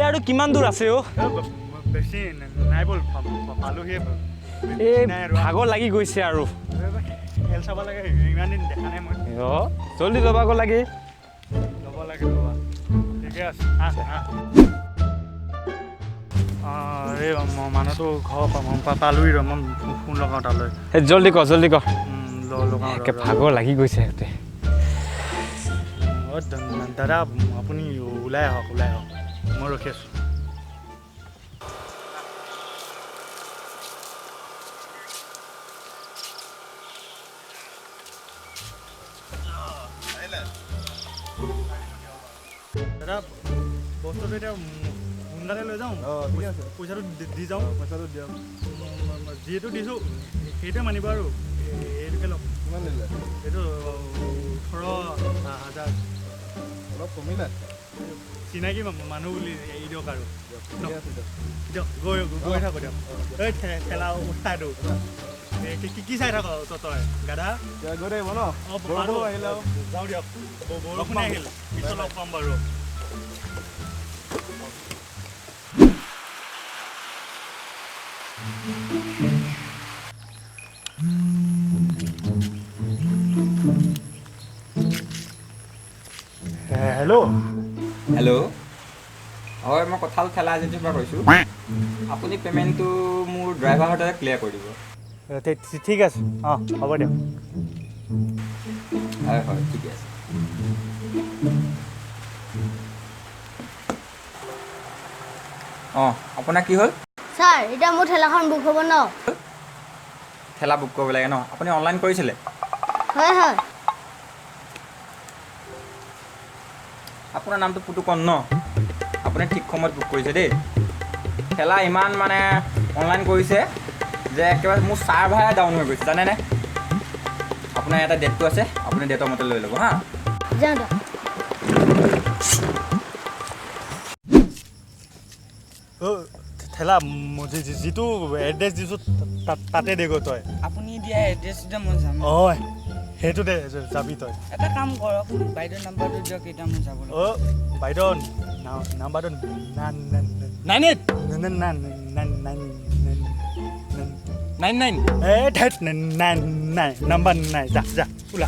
এতিয়া আৰু কিমান দূৰ আছে অ বেছি নাই বল পালোহি এই ভাগৰ লাগি গৈছে আৰু খেল চাব লাগে ইমান দিন দেখা নাই মই জলদি ল'ব লাগে ঠিকে আছে এই মানুহটো ঘৰ পালোহি ৰ মই ফোন লগাওঁ তালৈ জলদি কৰ লগাওঁ ভাগৰ লাগি গৈছে সিহঁতে দাদা আপুনি ওলাই আহক মই ৰখি আছোঁ দাদা বস্তুটো এতিয়া সোনকালে লৈ যাওঁ ঠিক আছে পইচাটো দি যাওঁ পইচাটো দিয়ক যিহেতু দিছোঁ সেইটোৱে মানিব আৰু এইটোকে লওক কিমান দিলে এইটো 18,000 অলপ কমিলে চিনাকি মানুহ বুলি এৰি দিয়ক আৰু দিয়ক গৈ থাকো দিয়ক এই খেলা উঠাই দিওঁ কি চাই থাক তই গাধা গৈ থাকিব ন আহিলে যাওঁ দিয়ক বৰষুণ আহিল পিছত লগ পাম বাৰু হেল্ল' হয় মই কঁঠাল ঠেলা এজেঞ্চিৰ পৰা কৈছোঁ আপুনি পে'মেণ্টটো মোৰ ড্ৰাইভাৰৰ হাততে ক্লিয়াৰ কৰি দিব ঠিক আছে হ'ব দিয়ক হয় ঠিকে আছে আপোনাৰ কি হ'ল ছাৰ এতিয়া মোৰ ঠেলাখন বুক হ'ব ন ঠেলা বুক কৰিব লাগে ন আপুনি অনলাইন কৰিছিলে হয় আপোনাৰ নামটো পুতুকন ন আপুনি ঠিক সময়ত বুক কৰিছে দেই ঠেলা ইমান মানে অনলাইন কৰিছে যে একেবাৰে মোৰ চাৰ্ভাৰে ডাউন হৈ গৈছে জানেনে আপোনাৰ এটা ডেটটো আছে আপুনি ডেটৰ মতে লৈ ল'ব হা যাওঁ দিয়ক ঠেলা যিটো এড্ৰেছ দিছোঁ তাতে দেগৈ তই আপুনি দিয়া এড্ৰেছটো মই যাম সেইটোতে যাবি তই এটা কাম কৰক বাইদেউৰ নাম্বাৰটো দিয়ক এতিয়া মই যাবলৈ বাইদেউ নাম্বাৰটো নাম্বাৰ নাই যা ওলা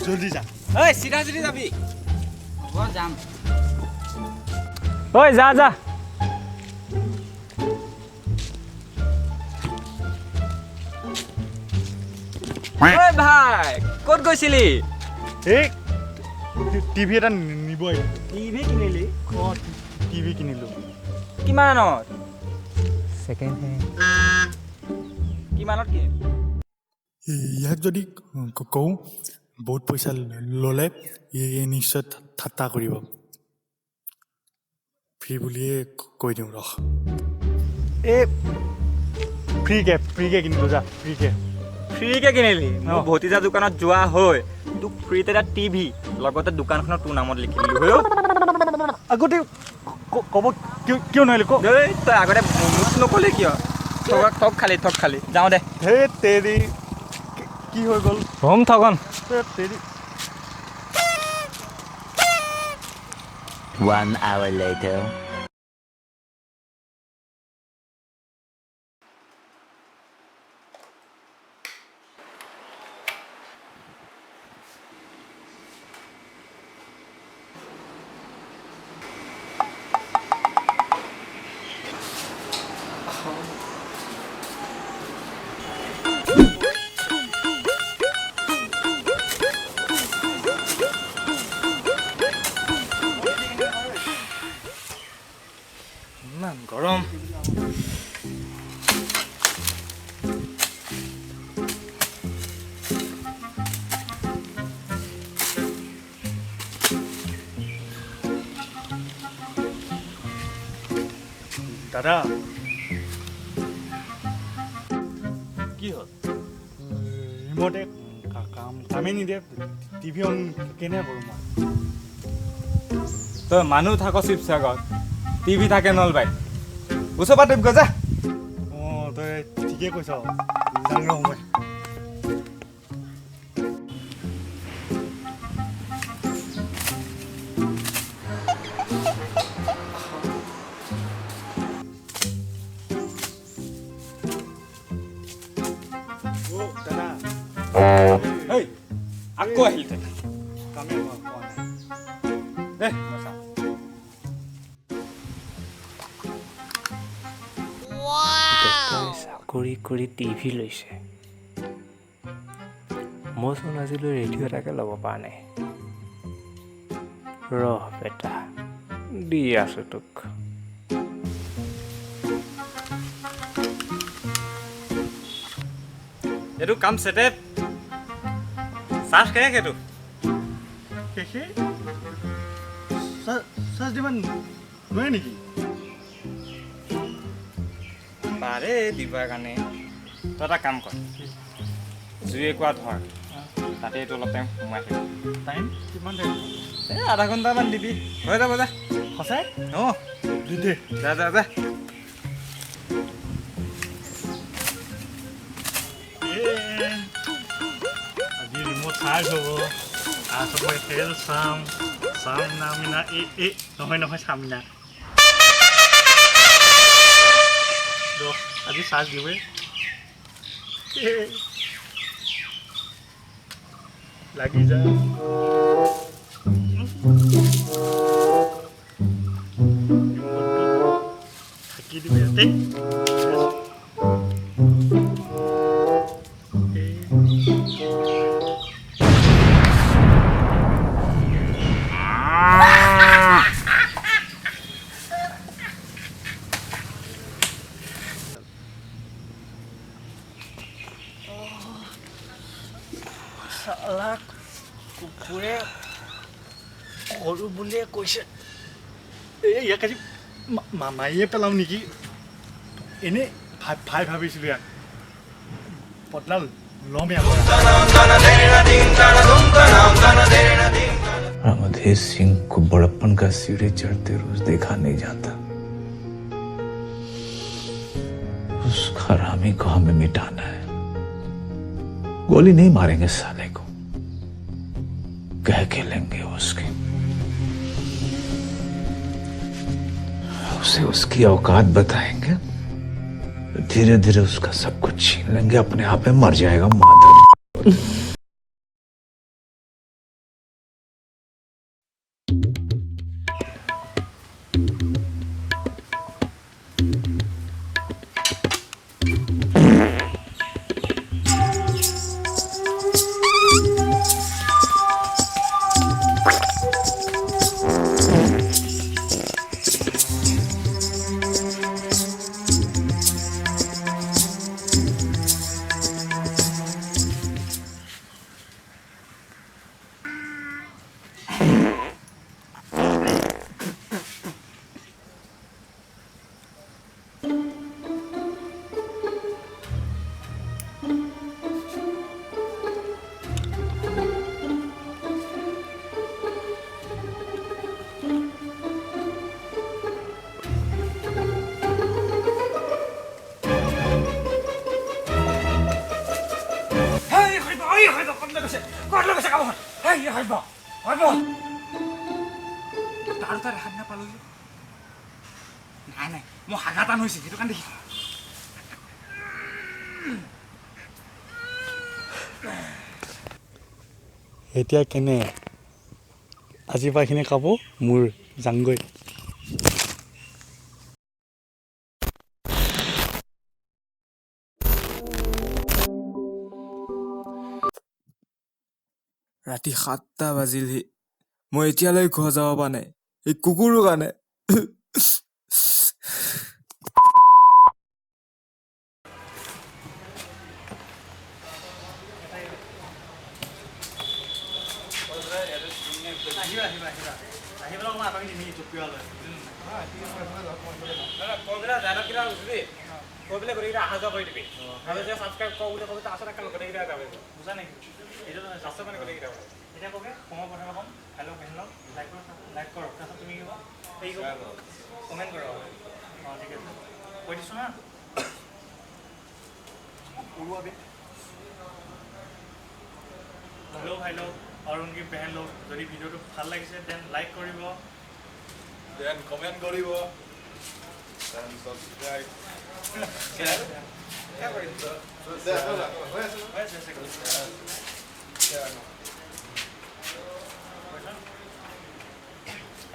জলদি যা ঐ চিধা চিধি যাবি হ'ব যাম ঐ যা ভাই ক'ত গৈছিলি এই টিভি এটা নিব টিভি কিনিলি টিভি কিনিলোঁ কিমানত ছেকেণ্ড হেণ্ড কিমানত কিনিলি ইয়াক যদি কওঁ বহুত পইচা ল'লে নিশ্চয় ঠাট্টা কৰিব ফ্ৰী বুলিয়ে কৈ দিওঁ ৰহ এই ফ্ৰীকে কিনিলোঁ যা ফ্ৰীকে কিনিলি মোৰ ভতিজা দোকানত যোৱা হৈ তোক ফ্ৰীতে এটা টিভি লগতে দোকানখনত তোৰ নামত লিখি দিলোঁ আগতে ক'ব কিয় নোৱাৰিলি তই আগতে মোক নক'লি কিয় ঠগ খালি যাওঁ দে সেই তেৰি কি হৈ গ'ল হোম ঠগন তেৰি 1 hour later ইমান গৰম দাদা কি হ'ল ৰিমটে কামেই নিদিয়ে টিভি অন কেনে কৰোঁ মই তই মানুহ থাক শিৱসাগৰত টিভি থাকে নলবাৰীত ওচৰ পৰা টিপ গজা তই ঠিকেই কৈছ যাং ৰ মই আকৌ আহিল তাই কামেই পোৱা নাই দে মই চাওঁ দেউতাই চাকৰি কৰি টিভি লৈছে মইচোন আজিলৈ ৰেডিঅ' এটাকে ল'ব পৰা নাই ৰহ বেটা দি আছো তোক এইটো কাম চেটে চাৰ্জ কেনেকৈ এইটো শেষে চাৰ্জ দিব নোৱাৰে নেকি পাৰে দিবৰ কাৰণে তই এটা কাম কৰ জুই একুৰা ধৰ তাতে এইটো অলপ টাইম সোমাই থাকিব টাইম কিমান টাইম এই আধা ঘণ্টামান দিবি হৈ যাব যা সঁচাই অঁ দি দে যা যা যা আজি ৰিম'ট চাৰ্জ হ'ব তাৰপিছত মই খেল চাম নামিনা নহয় চামিনা আজি চাৰ্জ দিবই লাগি যা থাকি দিবি ইয়াতে কুকুৰে সৰু বুলিয়ে কৈছে ইয়াক আজি মাৰিয়ে পেলাওঁ নেকি এনেই ভাবিছিলোঁ ইয়াক বদলা ল'ম ইয়াক रामधेर सिंह को बड़प्पन का सीढ़ी चढ़ते रोज देखा नहीं जाता उस हरामी को हमें मिटाना है गोली नहीं मारेंगे साले को कह के लेंगे उसकी उसे उसकी औकात बताएंगे धीरे धीरे उसका सब कुछ छीन लेंगे अपने आप में मर जाएगा माता নাই মই হাগা টান হৈছে সেইটো কাৰণে দেখিছোঁ এতিয়া কেনে আজি পাইখিনি খাব মোৰ জাংগৈ ৰাতি 7টা বাজিলহি মই এতিয়ালৈ ঘৰ যাব পৰা নাই এই কুকুৰৰ কাৰণে এতিয়া কবে সময় কথা কম হেল্ল' লাইক কৰক তাৰপিছত তুমি হেৰি কমেণ্ট কৰা অঁ ঠিক আছে কৈ দিছোঁ না হেল্ল' অৰুণগী পেহেন লোক যদি ভিডিঅ'টো ভাল লাগিছে দেন লাইক কৰিব দেন কমেণ্ট কৰিব দেন ছাবস্ক্ৰাইব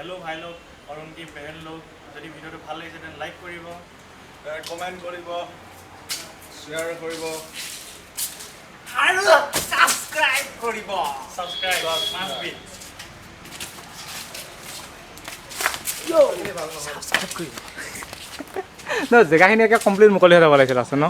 হেল্ল' ভাই লোক অৰুণ কি বেহেন লোক যদি ভিডিঅ'টো ভাল লাগিছে তেন্তে লাইক কৰিব কমেণ্ট কৰিব শ্বেয়াৰ কৰিব আৰু ছাবস্ক্ৰাইব কৰিব ছাবস্ক্ৰাইব মাষ্ট বি জেগাখিনি একে কমপ্লিট মুকলি হৈ যাব লাগিছিল আছে ন